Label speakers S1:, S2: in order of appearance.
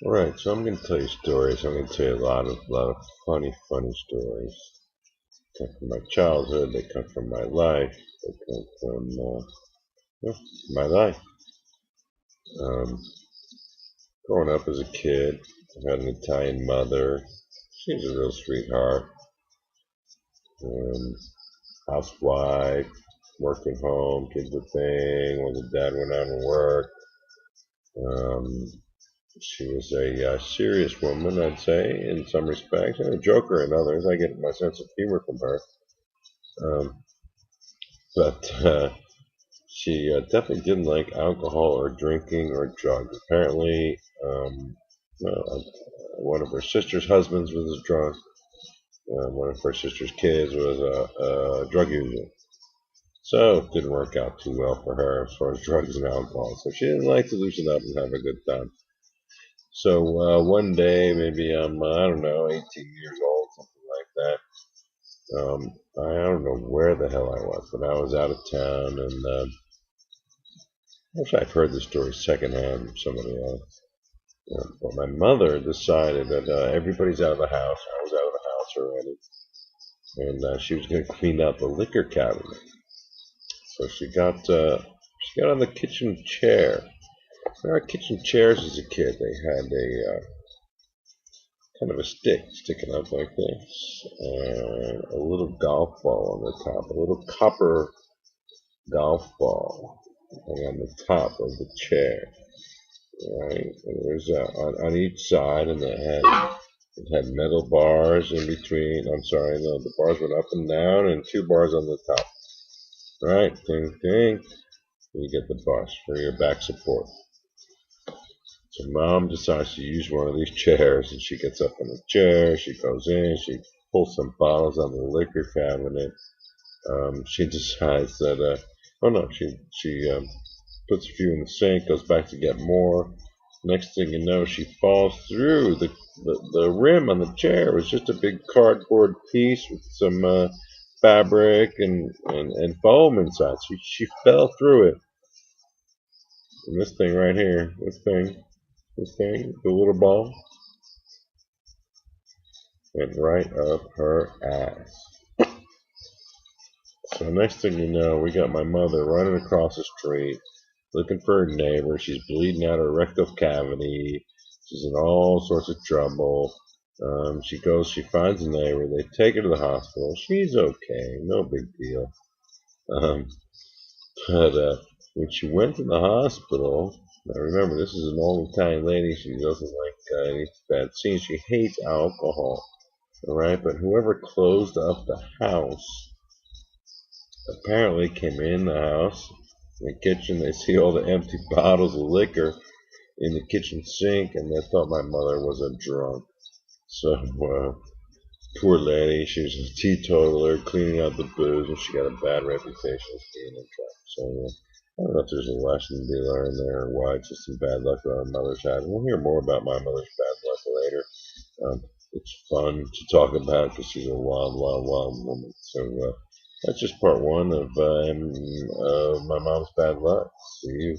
S1: Alright, so I'm going to tell you stories. I'm going to tell you a lot of funny stories. They come from my childhood. They come from my life. They come from yeah, my life. Um, Growing up as a kid, I had an Italian mother. She was a real sweetheart. Um, Housewife, working home, kids a thing. When the dad went out and worked, um, she was a serious woman, I'd say, in some respects, and a joker in others. I get my sense of humor from her. Um, but she definitely didn't like alcohol or drinking or drugs. Apparently, well, one of her sister's husbands was a drunk. One of her sister's kids was a drug user. So it didn't work out too well for her as far as drugs and alcohol. So she didn't like to loosen up and have a good time. So one day, maybe I'm, I don't know, 18 years old, something like that. I don't know where the hell I was, but I was out of town, and actually I've heard the story secondhand from somebody else. But my mother decided that everybody's out of the house. I was out of the house already, and she was going to clean out the liquor cabinet. So she got on the kitchen chair. Our kitchen chairs as a kid, they had a kind of a stick sticking up like this, and a little golf ball on the top, a little copper golf ball on the top of the chair, right? And there's on each side, and it had metal bars in between. I'm sorry, no, the bars went up and down, and two bars on the top. Right, ding ding. You get the bus for your back support. So mom decides to use one of these chairs, and she gets up in the chair. She goes in. She pulls some bottles on the liquor cabinet. She decides that oh no, she puts a few in the sink. Goes back to get more. Next thing you know, she falls through the rim on the chair. It was just a big cardboard piece with some fabric and foam inside. She fell through it. And this thing right here, this thing, the little ball, went right up her ass. So next thing you know, we got my mother running across the street looking for her neighbor. She's bleeding out her rectal cavity. She's in all sorts of trouble. She finds a neighbor. They take her to the hospital. She's okay, no big deal. Um, but when she went to the hospital, now remember, this is an old Italian lady. She doesn't like any bad scenes. She hates alcohol. All right, but whoever closed up the house apparently came in the house, in the kitchen. They see all the empty bottles of liquor in the kitchen sink, and they thought my mother was a drunk. So, poor lady, she was a teetotaler, cleaning out the booze, and she got a bad reputation as being a drunk. So, I don't know if there's a lesson to be learned there, or why it's just some bad luck that my mother's had. We'll hear more about my mother's bad luck later. It's fun to talk about because she's a wild, wild, wild woman. So that's just part one of my mom's bad luck. See you